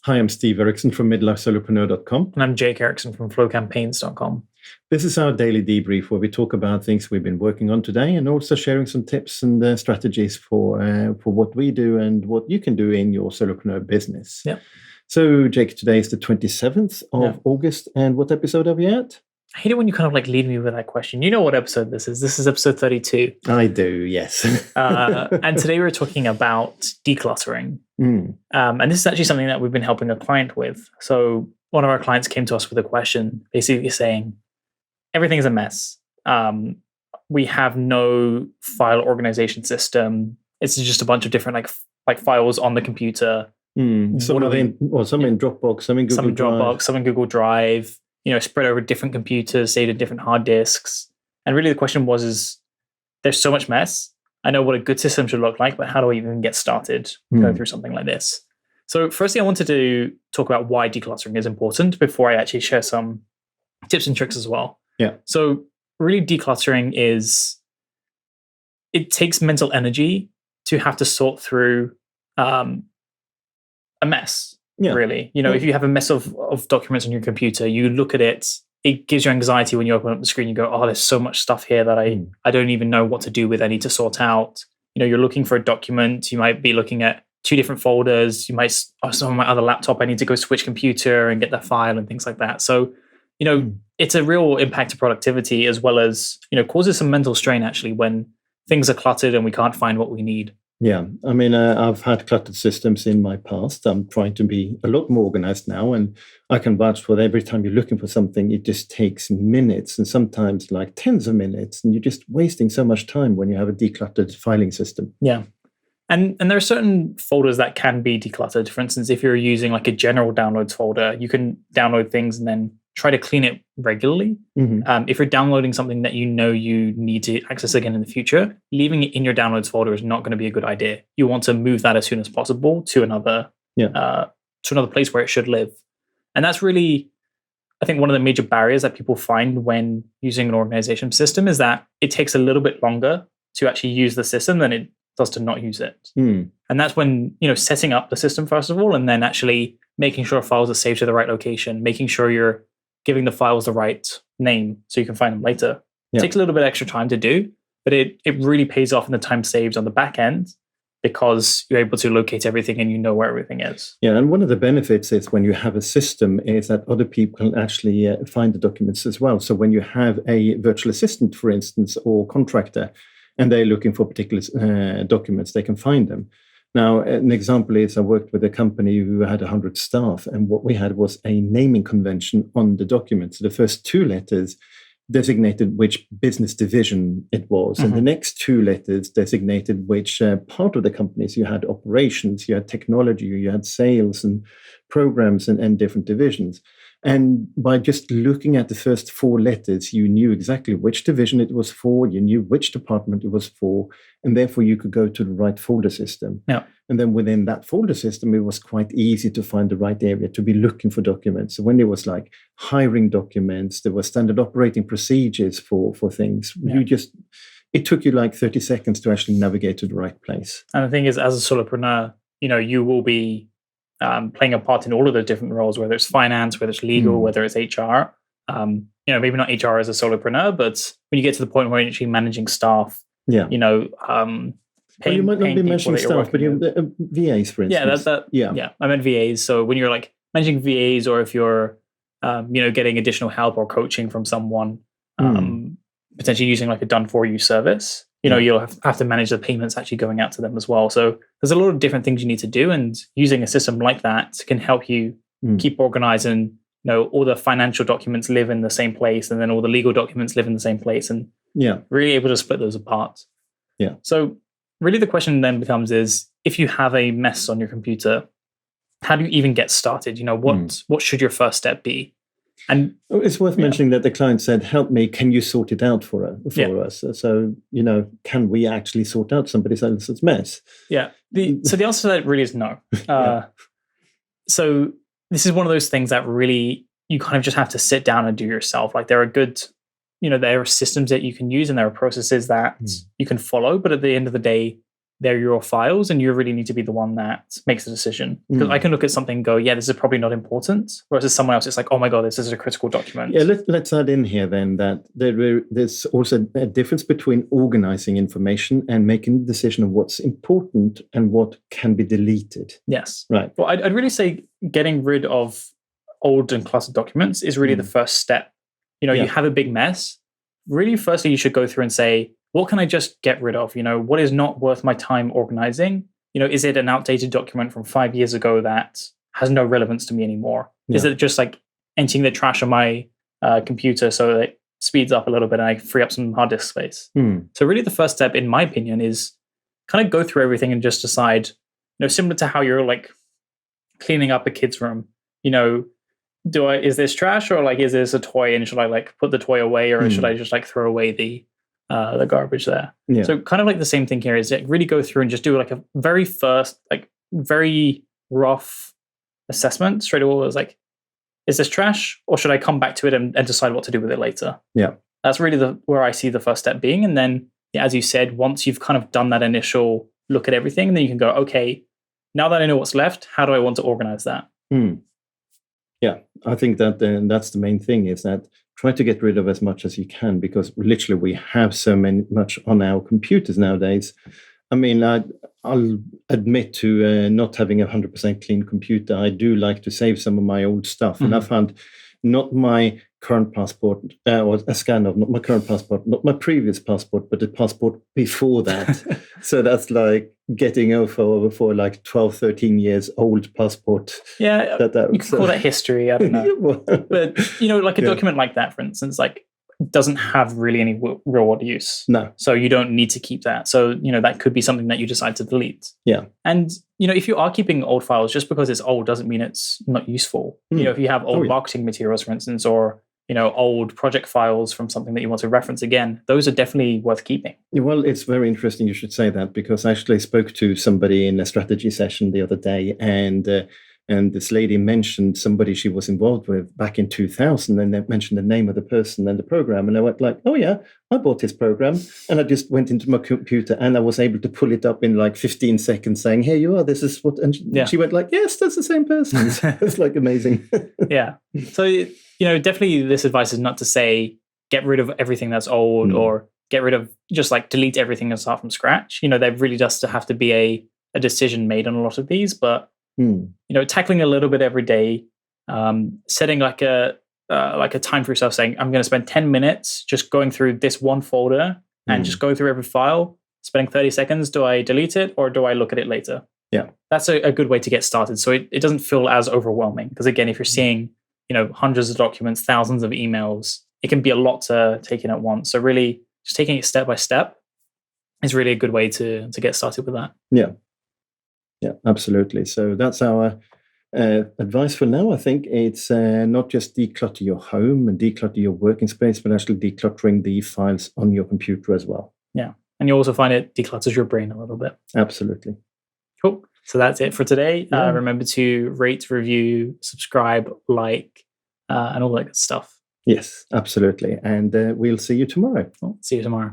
Hi, I'm Steve Erickson from MidlifeSolopreneur.com. And I'm Jake Erickson from FlowCampaigns.com. This is our daily debrief where we talk about things we've been working on today and also sharing some tips and strategies for what we do and what you can do in your solopreneur business. Yeah. So, Jake, today is the 27th of August. And what episode are we at? I hate it when you kind of lead me with that question. You know what episode this is. This is episode 32. I do, yes. And today we're talking about decluttering. And this is actually something that we've been helping a client with. So one of our clients came to us with a question, basically saying, everything's a mess. We have no file organization system. It's just a bunch of different like files on the computer. Some in Dropbox, some in Google Drive. Some in Google Drive. Spread over different computers, saved in different hard disks. And really the question is there's so much mess. I know what a good system should look like, but how do I even get started going through something like this? So firstly, I wanted to talk about why decluttering is important before I actually share some tips and tricks as well. Yeah. So really decluttering it takes mental energy to have to sort through a mess. Yeah. Really, if you have a mess of documents on your computer, you look at it, it gives you anxiety when you open up the screen. You go, oh, there's so much stuff here that I don't even know what to do with. I need to sort out. You're looking for a document. You might be looking at 2 different folders. You might, on my other laptop, I need to go switch computer and get that file and things like that. So, it's a real impact to productivity as well as, causes some mental strain actually when things are cluttered and we can't find what we need. Yeah, I mean, I've had cluttered systems in my past. I'm trying to be a lot more organized now, and I can vouch for that. Every time you're looking for something, it just takes minutes and sometimes like tens of minutes, and you're just wasting so much time when you have a decluttered filing system. Yeah, and there are certain folders that can be decluttered. For instance, if you're using like a general downloads folder, you can download things and then try to clean it regularly. If you're downloading something that you need to access again in the future, leaving it in your downloads folder is not going to be a good idea. You want to move that as soon as possible to another place where it should live. And that's really, I think, one of the major barriers that people find when using an organization system is that it takes a little bit longer to actually use the system than it does to not use it. And that's when, setting up the system first of all, and then actually making sure files are saved to the right location, making sure you're giving the files the right name so you can find them later. It takes a little bit extra time to do, but it really pays off in the time saved on the back end because you're able to locate everything and you know where everything is. Yeah, and one of the benefits is when you have a system is that other people can actually find the documents as well. So when you have a virtual assistant, for instance, or contractor, and they're looking for particular documents, they can find them. Now, an example is I worked with a company who had 100 staff, and what we had was a naming convention on the document. So the first 2 letters designated which business division it was, and the next 2 letters designated which part of the company. So you had operations, you had technology, you had sales and programs and different divisions. And by just looking at the first 4 letters, you knew exactly which division it was for, you knew which department it was for, and therefore you could go to the right folder system. Yeah. And then within that folder system, it was quite easy to find the right area to be looking for documents. So when there was like hiring documents, there were standard operating procedures for things. Yeah. It took you like 30 seconds to actually navigate to the right place. And the thing is, as a solopreneur, you will be playing a part in all of those different roles, whether it's finance, whether it's legal, whether it's HR. Maybe not HR as a solopreneur, but when you get to the point where you're actually managing staff, you might not be managing staff, but VAs, for instance. I meant VAs. So when you're like managing VAs, or if you're, getting additional help or coaching from someone, potentially using like a done for you service, you'll have to manage the payments actually going out to them as well. So there's a lot of different things you need to do, and using a system like that can help you keep organized, and all the financial documents live in the same place, and then all the legal documents live in the same place, and really able to split those apart. Yeah. So really the question then becomes is, if you have a mess on your computer, how do you even get started? What should your first step be? And it's worth mentioning that the client said, help me, can you sort it out for us? So, can we actually sort out somebody else's mess? Yeah. So the answer to that really is no. So this is one of those things that really you kind of just have to sit down and do yourself. Like there are good, there are systems that you can use and there are processes that you can follow. But at the end of the day, they're your files and you really need to be the one that makes the decision. Because I can look at something and go, yeah, this is probably not important. Whereas someone else, it's like, oh my God, this is a critical document. Yeah, let's add in here then that there's also a difference between organizing information and making the decision of what's important and what can be deleted. Yes. Right. Well, I'd really say getting rid of old and cluttered documents is really the first step. You have a big mess. Really, firstly, you should go through and say, what can I just get rid of? What is not worth my time organizing? Is it an outdated document from 5 years ago that has no relevance to me anymore? Yeah. Is it just like emptying the trash on my computer so that it speeds up a little bit and I free up some hard disk space? So really the first step, in my opinion, is kind of go through everything and just decide, similar to how you're like cleaning up a kid's room, is this trash or like, is this a toy and should I like put the toy away or should I just like throw away the garbage there? Yeah. So kind of like the same thing here is like really go through and just do like a very first, like very rough assessment straight away. Was like, is this trash or should I come back to it and decide what to do with it later? Yeah. That's really where I see the first step being. And then, as you said, once you've kind of done that initial look at everything, then you can go, okay, now that I know what's left, how do I want to organize that? Yeah, I think that that's the main thing is that try to get rid of as much as you can because literally we have so much on our computers nowadays. I mean, I'll admit to not having a 100% clean computer. I do like to save some of my old stuff. And I found not my current passport, or a scan of not my current passport, not my previous passport, but the passport before that. So that's like getting over for like 12, 13 years old passport. Yeah, you can call that history. I don't know. But, like a document like that, for instance, like doesn't have really any real world use. No. So you don't need to keep that. So, that could be something that you decide to delete. Yeah. And, if you are keeping old files, just because it's old doesn't mean it's not useful. If you have old marketing materials, for instance, or, old project files from something that you want to reference again, those are definitely worth keeping. Well, it's very interesting you should say that because I actually spoke to somebody in a strategy session the other day and this lady mentioned somebody she was involved with back in 2000 and they mentioned the name of the person and the program. And I went like, oh yeah, I bought this program. And I just went into my computer and I was able to pull it up in like 15 seconds saying, here you are, this is what, and she went like, yes, that's the same person. It's like amazing. Yeah. So, definitely this advice is not to say, get rid of everything that's old or get rid of just like delete everything and start from scratch. There really does have to be a decision made on a lot of these, but tackling a little bit every day, setting like a time for yourself saying, I'm going to spend 10 minutes just going through this one folder and just going through every file, spending 30 seconds. Do I delete it or do I look at it later? Yeah. That's a good way to get started. So it doesn't feel as overwhelming. Because again, if you're seeing, hundreds of documents, thousands of emails, it can be a lot to take in at once. So really just taking it step by step is really a good way to get started with that. Yeah. Yeah, absolutely. So that's our advice for now. I think it's not just declutter your home and declutter your working space, but actually decluttering the files on your computer as well. Yeah. And you also find it declutters your brain a little bit. Absolutely. Cool. So that's it for today. Yeah. Remember to rate, review, subscribe, like, and all that good stuff. Yes, absolutely. And we'll see you tomorrow. Cool. See you tomorrow.